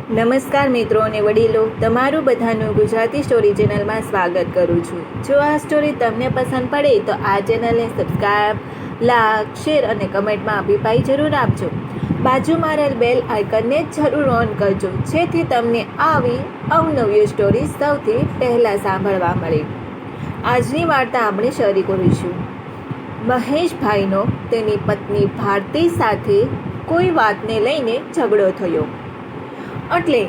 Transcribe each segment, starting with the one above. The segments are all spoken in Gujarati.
નમસ્કાર મિત્રો અને વડીલો, તમારું બધાનું ગુજરાતી સ્ટોરી ચેનલમાં સ્વાગત કરું છું. જો આ સ્ટોરી તમને પસંદ પડે તો આ ચેનલને સબસ્ક્રાઈબ, લાઈક, શેર અને કમેન્ટમાં અભિપ્રાય જરૂર આપજો. બાજુમાં રહેલ બેલ આઇકનને જરૂર ઓન કરજો, જેથી તમને આવી અવનવી સ્ટોરી સૌથી પહેલાં સાંભળવા મળે. આજની વાર્તા આપણે શરૂ કરીશું. મહેશભાઈનો તેની પત્ની ભારતી સાથે કોઈ વાતને લઈને ઝઘડો થયો. એટલે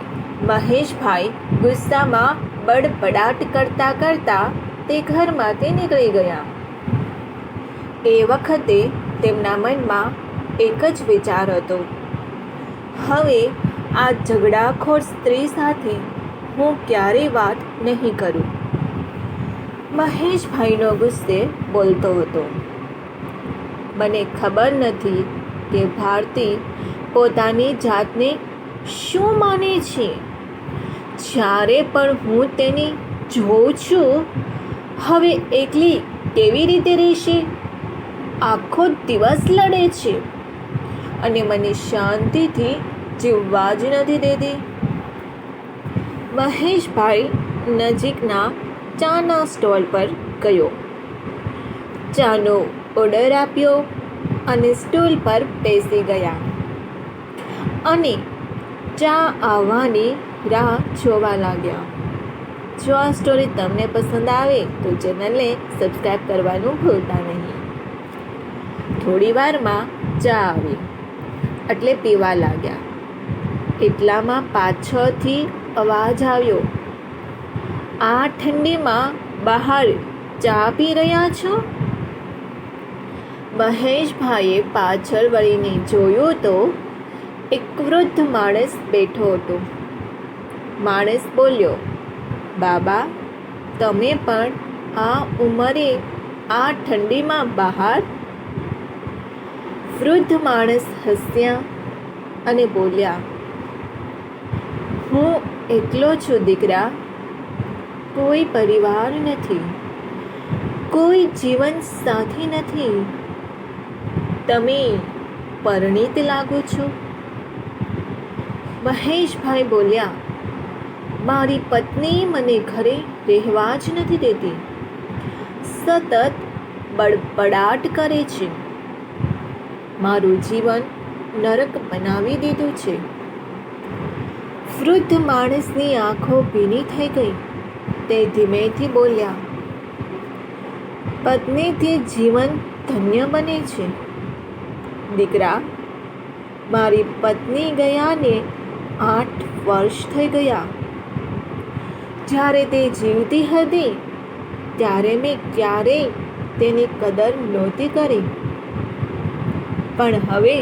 મહેશભાઈ ગુસ્સામાં બડબડાટ કરતા કરતા તે ઘરમાંથી નીકળી ગયા. એ વખતે તેમના મનમાં એક જ વિચાર હતો, હવે આ ઝઘડાખોર સ્ત્રી સાથે હું ક્યારેય વાત નહીં કરું. મહેશભાઈનો ગુસ્સે બોલતો હતો, મને ખબર નથી કે ભારતી પોતાની જાતને શું માને છે. જ્યારે પણ હું તેને જોઉં છું, હવે એકલી કેવી રીતે રહેશે? આખો દિવસ લડે છે અને મને શાંતિથી જીવવા જ નથી દેતી. મહેશભાઈ નજીકના ચાના સ્ટોલ પર ગયો, ચાનો ઓર્ડર આપ્યો અને સ્ટૂલ પર બેસી ગયા અને ચા આવવાની રાહ જોવા લાગ્યા. જો આ સ્ટોરી તમને પસંદ આવે તો ચેનલને સબસ્ક્રાઈબ કરવાનું ભૂલતા નહીં. થોડી વારમાં ચા આવી એટલે પીવા લાગ્યા. એટલામાં પાછળથી અવાજ આવ્યો, આ ઠંડીમાં બહાર ચા પી રહ્યા છો? મહેશભાઈએ પાછળ વળીને જોયું તો એક વૃદ્ધ માણસ બેઠો હતો. માણસ બોલ્યો, બાબા, તમે પણ આ ઉંમરે આ ઠંડીમાં બહાર? વૃદ્ધ માણસ હસ્યા અને બોલ્યા, હું એકલો છું દીકરા, કોઈ પરિવાર નથી, કોઈ જીવન સાથી નથી. તમે પરણિત લાગો છો. મહેશભાઈ બોલ્યા, મારી પત્ની મને ઘરે રહેવા જ નથી દેતી, સતત બડબડાટ કરે છે, મારું જીવન નરક બનાવી દીધું છે. વૃદ્ધ માણસની આંખો ભીની થઈ ગઈ. તે ધીમેથી બોલ્યા, પત્નીથી જીવન ધન્ય બને છે. દીકરા, મારી પત્ની ગયાને 8 વર્ષ થઈ ગયા. જ્યારે તે જીવતી હતી ત્યારે મેં ક્યારેય તેની કદર નહોતી કરી, પણ હવે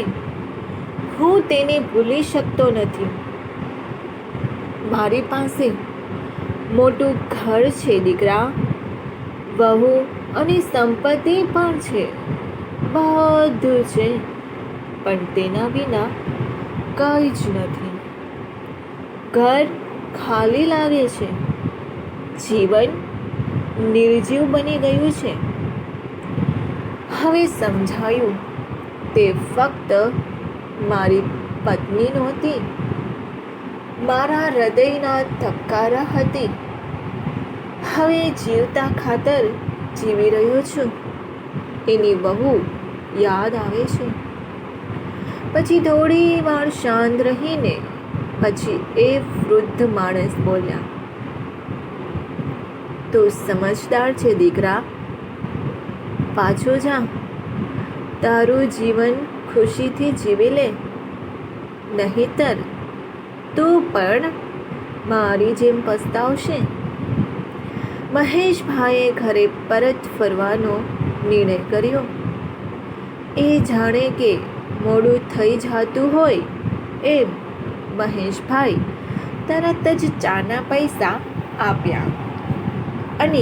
હું તેને ભૂલી શકતો નથી. મારી પાસે મોટું ઘર છે દીકરા, વહુ અને સંપત્તિ પણ છે, બધું છે, પણ તેના વિના કંઈ જ નથી. ઘર ખાલી લાગે છે, જીવન નિર્જીવ બની ગયું છે. હવે સમજાયું, તે ફક્ત મારી પત્ની નહોતી, મારા હૃદયના ધબકારા હતી. હવે જીવતા ખાતર જીવી રહ્યો છું. એની બહુ યાદ આવે છે. પછી થોડી વાર શાંત રહીને પછી એ વૃદ્ધ માણસ બોલ્યા, તું સમજદાર છે દીકરા, પાછો જા, તારું જીવન ખુશીથી જીવી લે, નહીતર તું પણ મારી જેમ પસ્તાવશે. મહેશભાઈએ ઘરે પરત ફરવાનો નિર્ણય કર્યો. એ જાણે કે મોડું થઈ જતું હોય એમ મહેશભાઈ તરત જ ચાના પૈસા આપ્યા અને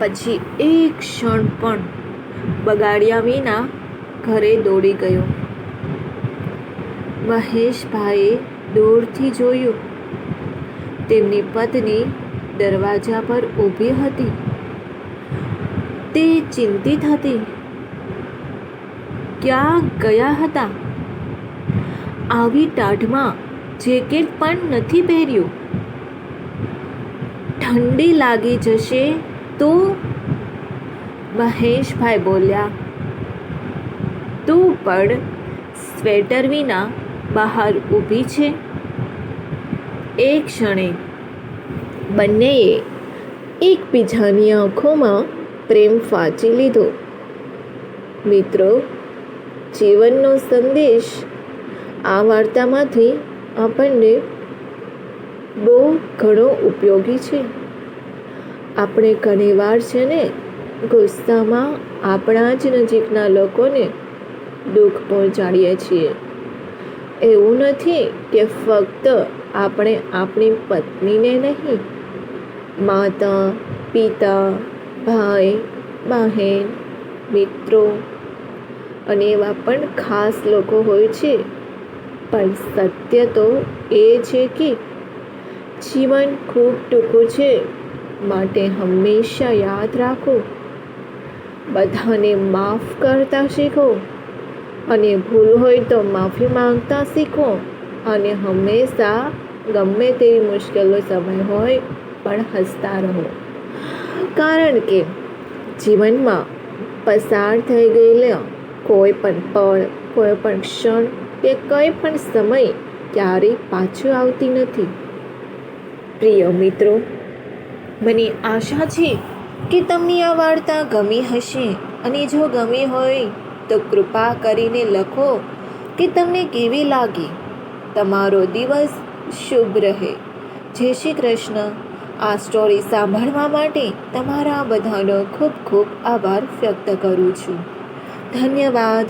પછી એક ક્ષણ પણ બગાડ્યા વિના ઘરે દોડી ગયો. મહેશભાઈએ દૂરથી જોયું, તેમની પત્ની દરવાજા પર ઊભી હતી. તે ચિંતિત હતી. ક્યાં ગયા હતા? આવી ટાઢમાં જેકેટ પણ નથી પહેર્યું. ઠંડી લાગી જશે તો? મહેશભાઈ બોલ્યા. તું પણ સ્વેટર વિના બહાર ઊભી છે. એક ક્ષણે બંનેએ એકબીજાની આંખોમાં પ્રેમ વાંચી લીધો. મિત્રો, જીવનનો સંદેશ આ વાર્તામાંથી આપણને બહુ ઘણો ઉપયોગી છે. આપણે ઘણીવાર છે ને ગુસ્સામાં આપણા જ નજીકના લોકોને દુઃખ પહોંચાડીએ છીએ. એવું નથી કે ફક્ત આપણે આપણી પત્નીને નહીં, માતા, પિતા, ભાઈ, બહેન, મિત્રો અને એવા પણ ખાસ લોકો હોય છે. પણ સત્ય તો એ છે કે જીવન ખૂબ ટૂંકું છે, માટે હંમેશા યાદ રાખો, બધાને માફ કરતા શીખો અને ભૂલ હોય તો માફી માંગતા શીખો. અને હંમેશા ગમે તેવી મુશ્કેલનો સમય હોય પણ હસતા રહો, કારણ કે જીવનમાં પસાર થઈ ગયેલા કોઈ પણ પળ, કોઈ પણ ક્ષણ કે કોઈ પણ સમય ક્યારેય પાછું આવતી નથી. પ્રિય મિત્રો, મને આશા છે કે તમને આ વાર્તા ગમી હશે. અને જો ગમી હોય તો કૃપા કરીને લખો કે તમને કેવી લાગી. તમારો દિવસ શુભ રહે. જય શ્રી કૃષ્ણ. આ સ્ટોરી સાંભળવા માટે તમારા બધાનો ખૂબ ખૂબ આભાર વ્યક્ત કરું છું. ધન્યવાદ.